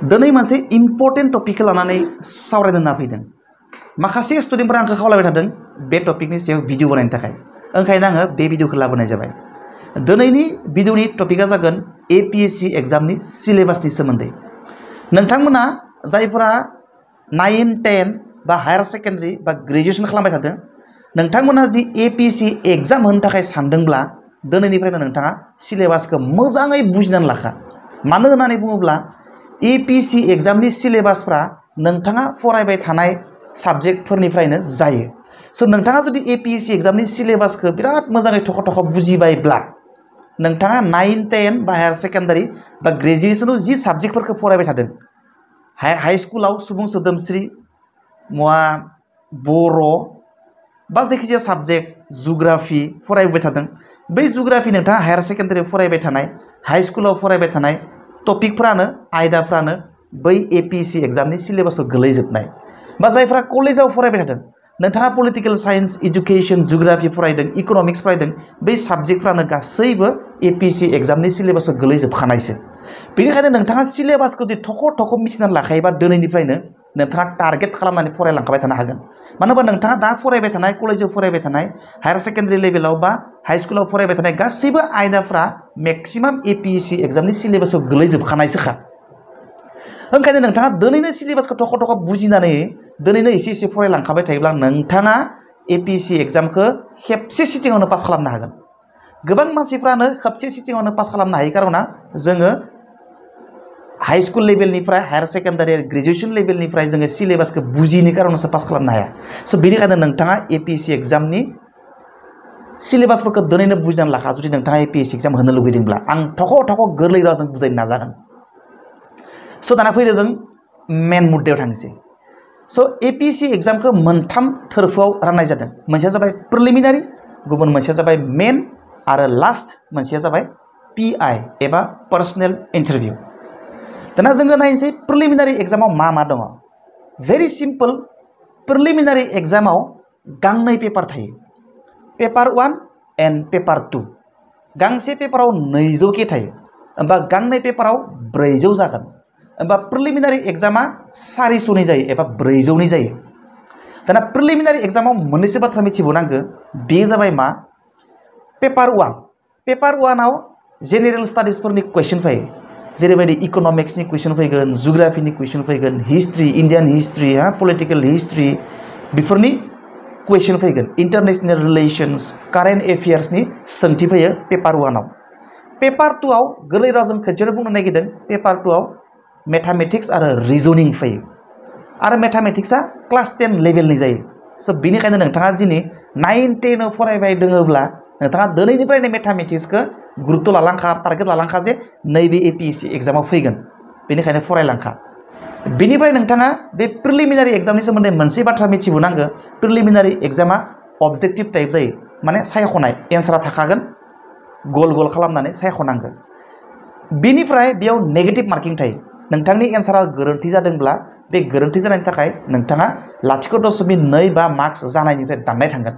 दिनै मोनसे इम्पर्टेन्ट टपिकखौ लानानै सावरायनो होनना फैदों। माखासे स्टुडेन्टफोरा आंखौ खावलायबाय थादों बे टपिकनि सायाव भिडिअ बानायनो थाखाय, ओंखायनो आङो बे भिडिअखौ लाबोनाय जाबाय। दिनैनि भिडिअनि टपिकआ जागोन APSC एग्जामनि सिलेबासनि सोमोन्दै। नोंथांमोना जायफोरा 9, 10 बा हायार सेकेन्डारि बा ग्रेजुएसन खालामबाय थादों, नोंथांमोना जि APSC एग्जाम होनो थाखाय सानदोंब्ला दिनैनिफ्रायनो नोंथाङा सिलेबासखौ मोजाङै बुजिनानै लाखा। मानो होननानै बुङोब्ला APSC एग्जामनि सिलेबासफ्रा नोंथाङा फरायबाय थानाय साबजेक्टफोरनिफ्रायनो जायो। स' नोंथाङा जुदि APSC एग्जामनि सिलेबासखौ बिराद मोजाङै थख' थख' बुजिबायब्ला नोंथाङा 9, 10 बा हायार सेकेन्डारि बा ग्रेजुएसनाव जि साबजेक्टफोरखौ फरायबाय थादों, हाई स्कुलाव सुबुं सोदोमस्रि, बर' बा जायखिजाया साबजेक्ट जुग्राफि फरायबाय थादों, बै जुग्राफि नोंथाङा हायार सेकेन्डारियाव फरायबाय थानाय, हाई स्कुलाव फरायबाय थानाय टपिकफ्रानो आयदाफ्रानो बै APSC एग्जामनि सिलेबासाव गोलैजोबनाय। बा जायफ्रा कलेजाव फरायबाय थादों, नोंथाङा पलिटिकेल साइन्स, इडुकेसन, जुग्राफि फरायदों, इक'नमिक्स फरायदों, बै साबजेक्टफ्रानो गासैबो APSC एग्जामनि सिलेबासाव गोलैजोबखानायसो। बेनिखायनो नोंथाङा सिलेबासखौ जुदि थख' थख' मिथिनानै लाखायोबा दिनैनिफ्रायनो नोंथाङा टारगेट खालामनानै फरायलांखाबाय थानो हागोन। मानो होनबा नोंथाङा दा फरायबाय थानाय, कलेजाव फरायबाय थानाय, हायार सेकेन्डारि लेभेलाव बा हाई स्कुलाव फरायबाय थानाय गासैबो आयदाफ्रा मेक्सिमाम APSC एग्जामनि सिलेबासाव गोलैजोबखानायसोखा। ओंखायनो नोंथाङा दिनैनो सिलेबासखौ थख' थख' बुजिनानै दिनैनो एसे एसे फरायलांखाबाय थायोब्ला नोंथाङा APSC एग्जामखौ खेबसे सिटिंआवनो पास खालामनो हागोन। गोबां मानसिफ्रानो खेबसे सिटिंआवनो पास खालामनो हायो, खार'ना जोङो हाई स्कुल लेभेलनिफ्राय हायार सेकेन्डारि ग्रेजुएसन लेभेलनिफ्राय जोङो सिलेबासखौ बुजियैनि खार'नावसो पास खालामनो हाया। स' बेनिखायनो नोंथाङा APSC एग्जामनि सिलेबासफोरखौ दिनैनो बुजिनानै लाखा। जुदि नोंथाङा APSC एग्जाम होनो लुगैदोंब्ला आं थख' थख' गोरलै रावजों बुजायनो नाजागोन। स' दाना फैदो जों मेन मुद्दायाव थांनोसै। स' APSC एग्जामखौ मोनथाम थोरफोआव राननाय जादों। मोनसेया जाबाय प्रिलिमिनारि, गुबुन मोनसेया जाबाय मेन, आरो लास्ट मोनसेया जाबाय PI एबा पार्सनेल इन्टारभिउ। दाना जोङो नायनोसै प्रिलिमिनारि एग्जामाव मा मा दङ। भेरि सिम्पल, प्रिलिमिनारि एग्जामाव गांनै पेपार थायो, पेपार 1 एन्ड पेपार 2। गांसे पेपाराव 200 के थायो, होमबा गांनै पेपाराव 400 जागोन। होमबा प्रिलिमिनारि एग्जामा 400नि जायो एबा 400नि जायो। दाना प्रिलिमिनारि एग्जामाव मोननैसो बाथ्रा मिथिबावनांगौ, बे जाबाय मा, पेपार 1। पेपार 1आव जेनेरेल स्टाडिसफोरनि कुइसन फैयो, जेरैबायदि इक'नमिक्सनि कुइसन फैगोन, जुग्राफिनि कुइसन फैगोन, history, Indian history, political history, बेफोरनि कुइसन फैगोन, इन्टारनेशनेल रिलेशन्स, कारेन्ट एफेयार्सनि सोंथि फैयो पेपार 1आव। पेपार 2आव गोरलै रावजों खनसेनो बुंनो नागिरदों, पेपार 2आव मेथामेटिक्स आरो रिजनिं फैयो, आरो मेथामेटिक्सआ क्लास 10 लेभेलनि जायो। स' बेनिखायनो नोंथाङा दिनै 9, 10आव फरायबाय दोङोब्ला नोंथाङा दिनैनिफ्रायनो मेथामेटिक्सखौ गुरुत्त लालांखा, टारगेट लालांखा जे नैबे APSC एग्जामाव फैगोन, बेनिखायनो फरायलांखा। बेनिफ्राय नोंथाङा बे प्रिलिमिनारि एग्जामनि सोमोन्दै मोनसे बाथ्रा मिथिबावनांगौ, प्रिलिमिनारि एग्जामा अबजेक्टिभ टाइप जायो, माने सायख'नाय, एन्सारा थाखागोन, गल गल खालामनानै सायख'नांगौ। बेनिफ्राय बेयाव नेगेटिभ मार्किं थायो। नोंथांनि एन्सारा गोरोन्थि जादोंब्ला बे गोरोन्थि जानायनि थाखाय नोंथाङा 0.2 बा मार्क्स जानायनिफ्राय दाननाय थांगोन।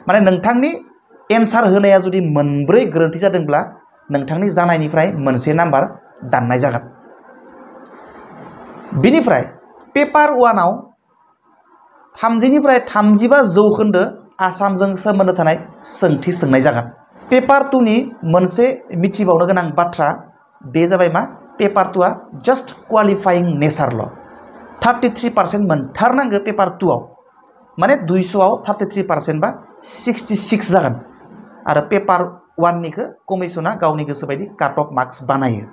माने नोंथांनि एन्सार होनाया जुदि 4 गोरोन्थि जादोंब्ला नोंथांनि जानायनिफ्राय 1 नाम्बार दाननाय जागोन। बेनिफ्राय पेपार 1आव 30निफ्राय 35% आसामजों सोमोन्दो थानाय सोंथि सोंनाय जागोन। पेपार 2नि मोनसे मिथिबावनो गोनां बाथ्रा, बे जाबाय मा, पेपार 2आ जास्ट क्वालिफाइं नेचारल'। 33% मोनथारनांगौ पेपार 2आव, माने 200आव 33% बा 66 जागोन। आरो पेपार 1निखौ कमिसना गावनि गोसो बायदि काट अफ मार्क्स बानायो।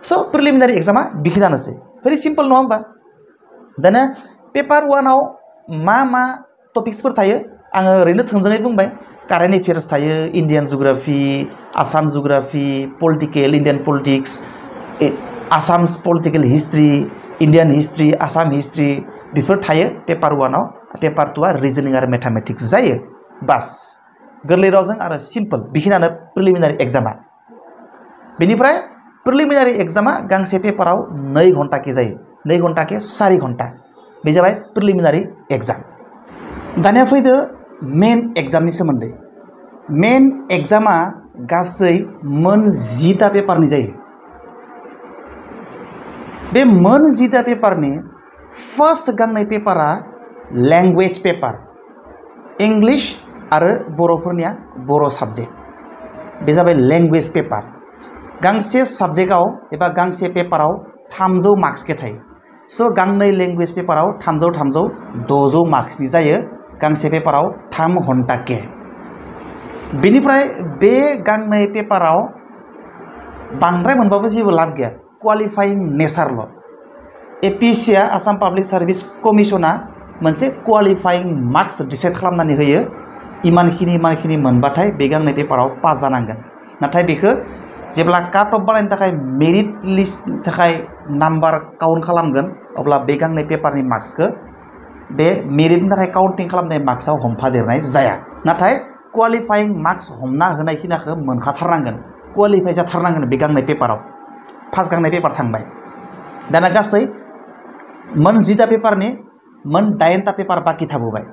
स' प्रिलिमिनारि एग्जामा बिखिनियानोसै, भेरि सिम्पल नङा होमबा। दाना पेपार 1आव मा मा टपिक्सफोर थायो आङो ओरैनो थोंजोङै बुंबाय। कारेन्ट एफेयार्स थायो, Indian geography, Assam geography, political, Indian politics, Assam's political history, Indian history, Assam history, before थायो पेपार 1आव। पेपार 2आ रिजनिं आरो मेथामेटिक्स जायो। बास, गोरलै रावजों आरो सिम्पल, बेखिनियानो प्रिलिमिनारि एग्जामा। बेनिफ्राय प्रिलिमिनारि एग्जामा गांसे पेपाराव 2 घन्टा के जायो, 2 घन्टा के 4 घन्टा, बे जाबाय प्रिलिमिनारि एग्जाम। दानिया फैदो मेन एग्जामनि सोमोन्दै। मेन एग्जामा गासै 10टा पेपारनि जायो। बे मोन जिता पेपारनि फार्स्ट गांनै पेपारा लैंग्वेज पेपार इंग्लिश आरो बर'फोरनिया बर' साबजेक्ट बे जाबाय लैंग्वेज पेपार गांसे साबजेक्टआव एबा गांसे पेपाराव 300 मार्क्स के थायो स' गांनै लैंग्वेज पेपाराव 300 600 मार्क्सनि जायो गांसे पेपाराव 3 घन्टा के बेनिफ्राय बे गांनै पेपाराव बांद्राय मोनबाबो जेबो लाब गैया qualifying natural APSC Assam public service कमिशना मोनसे क्वालिफाइंग मार्क्स डिसाइड खालामनानै होयो इमानखिनि मोनबाथाय बे गांनै पेपाराव पास जानांगोन नाथाय बेखौ जेब्ला काट अफ बानायनो थाखाय मेरिट लिस्टनि थाखाय नाम्बार काउन्ट खालामगोन अब्ला बे गांनै पेपारनि मार्क्सखौ बे मेरिटनि थाखाय काउन्टिं खालामनाय मार्क्सआव हमफादेरनाय जाया नाथाय क्वालिफाइंग मार्क्स हमना होनायखिनिखौ मोनखाथारनांगोन क्वालिफाइ जाथारनांगोन बे गांनै पेपाराव फार्स्ट गांनै पेपार थांबाय दाना गासै मोन 10टा पेपारनि मोन 8टा पेपार बाकी थाबोबाय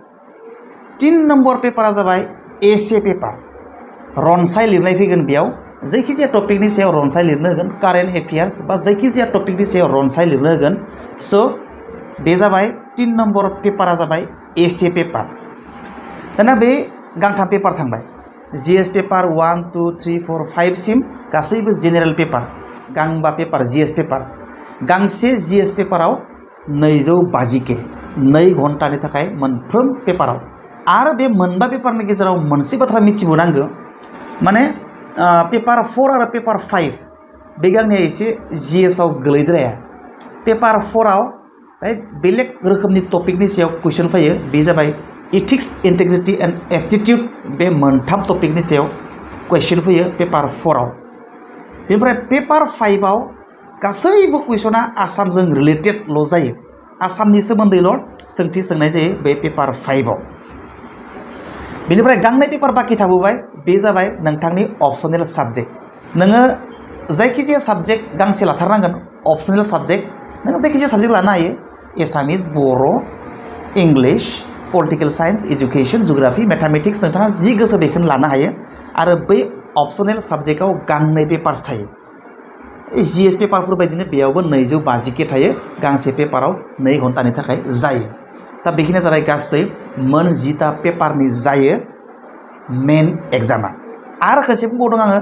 3 नम्बर पेपारा जाबाय एसे पेपार रनसाय लिरनाय फैगोन बेयाव जायखिजाया टपिकनि सायाव रनसाय लिरनो होगोन कारेन्ट एफेयार्स बा जायखिजाया टपिकनि सायाव रनसाय लिरनो होगोन स' बे जाबाय 3 नम्बर पेपारा जाबाय एसे पेपार दाना बे गांथाम पेपार थांबाय जीएस पेपार 1 2 3 4 5 सिम गासैबो general paper Gamba paper GS paper गांसे जीएस पेपाराव 250 के 2 घन्टानि थाखाय मोनफ्रोम पेपाराव आरो बे मोनबा पेपारनि गेजेराव मोनसे बाथ्रा मिथिबावनांगौ माने पेपार 4 आरो पेपार 5 बे गांनैया एसे जीएस आव गोलैद्राया पेपार 4 आव बेलेग रोखोमनि टपिकनि सायाव कुइसन फैयो बे जाबाय इथिक्स इंटेग्रिटी एंड एप्टिट्यूड बे मोनथाम टपिकनि सायाव कुइसन फैयो पेपार 4 आव बेनिफ्राय पेपार 5 आव गासैबो कुइसना आसामजों रिलेटेड ल' जायो आसामनि सोमोन्दैल' सोंथि सोंनाय जायो बे पेपार 5 आव बेनिफ्राय गांनै पेपार बाकी थाबोबाय बे जाबाय नोंथांनि अपसनेल साबजेक्ट नोङो जायखिजाया साबजेक्ट गांसे लाथारनांगोन अपसनेल साबजेक्ट नोङो जायखिजाया साबजेक्ट लानो हायो एसामिस बर' English political science education geography mathematics नोंथाङा जि गोसो बेखौनो लानो हायो आरो बै अपसनेल साबजेक्टआव गांनै पेपार्स थायो जीएस पेपारफोर बायदिनो बेयावबो 250 के थायो गांसे पेपाराव 2 घन्टानि थाखाय जायो दा बेखिनिया जाबाय गासै मोन 10टा पेपारनि जायो मेन एग्जामा आरो खनसे बुंबावदों आङो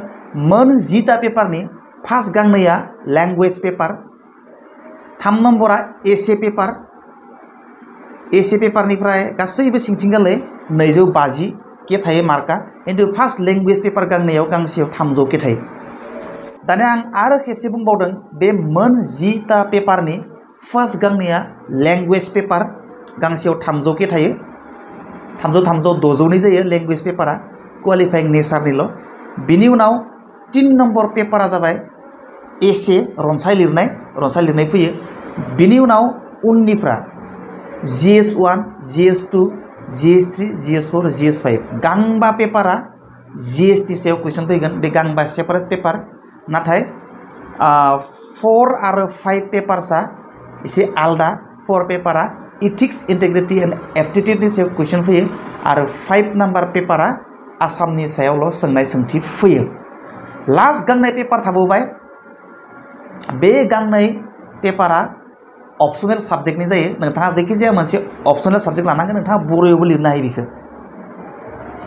मोन 10टा पेपारनि फार्स्ट गांनैया लैंग्वेज पेपार 3 नम्बरा एसे पेपारनिफ्राय गासैबो सिंथिंगालै 250 के थायो मार्का खिन्थु फार्स्ट लैंग्वेज पेपार गांनैयाव गांसेयाव 300 के थायो दानिया आं आरो खेबसे बुंबावदों बे मोन 10टा पेपारनि फार्स्ट गांनैया लैंग्वेज पेपार गांसेयाव 300 के थायो 300 600नि जायो लैंग्वेज पेपारा क्वालिफाइंग नेचारनिल' बिनि उनाव 3 नम्बर पेपारा जाबाय एसे रनसाय लिरनाय फैयो बिनि उनाव उननिफ्रा GS 1 GS 2 GS 3 GS 4 GS 5 गांबा पेपारा जीएस नि सायाव कुइसन फैगोन बे गांबा सेपारेट पेपार नाथाय 4 आरो 5 पेपार्सआ एसे आलदा 4 पेपारा इथिक्स इंटेग्रिटी एंड एप्टिट्यूडनि सायाव कुइसन फैयो आरो 5 नम्बर पेपारा आसामनि सायावल' सोंनाय सोंथि फैयो लास्ट गांनै पेपार थाबोबाय बे गांनै पेपारा अपसनेल साबजेक्टनि जायो नोंथाङा जायखिजाया मोनसे अपसनेल साबजेक्ट लानांगोन नोंथाङा बर'आवबो लिरनो हायो बेखौ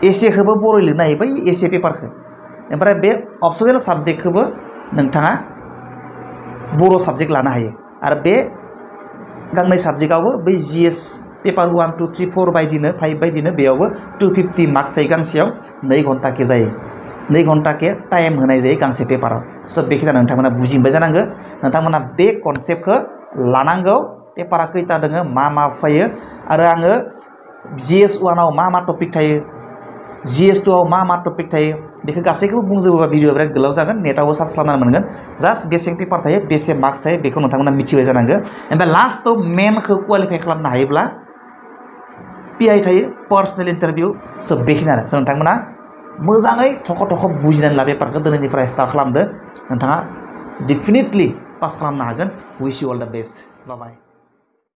एसेखौबो बर' लिरनो हायो बै एसे पेपारखौ ओमफ्राय बे अपसनेल साबजेक्टखौबो नोंथाङा बर' साबजेक्ट लानो हायो आरो बे गांनै साबजेक्टआवबो बै जीएस पेपार 1 2 3 4 बायदिनो 5 बायदिनो बेयावबो 250 मार्क्स थायो गांसेयाव 2 घन्टा के जायो 2 घन्टा के टाइम होनाय जायो गांसे पेपाराव स' बेखिनिया नोंथांमोना बुजिबाय जानांगौ नोंथांमोना बे कनसेप्टखौ लानांगौ पेपारा खैथा दङ मा फैयो आरो आङो जीएस 1 आव मा टपिक थायो जीएस 2 आव मा टपिक थायो बेखौ गासैखौबो बुंजोबोबा भिडिअ बिराद गोलाव जागोन नेटआवबो सार्च खालामनानै मोनगोन जास्ट बेसे पेपार थायो बेसे मार्क्स थायो बेखौ नोंथांमोना मिथिबाय जानांगौ ओमफ्राय लास्टआव मेनखौ क्वालिफाइ खालामनो हायोब्ला पिआइ थायो पार्सनेल इन्टारभिउ स' बेखिनियानो स' नोंथांमोना मोजाङै थख' बुजिनानै ला पेपारखौ दिनैनिफ्राय स्टार्ट खालामदो नोंथाङा डेफिनेटलि पास खालामनो हागोन wish you all the best bye bye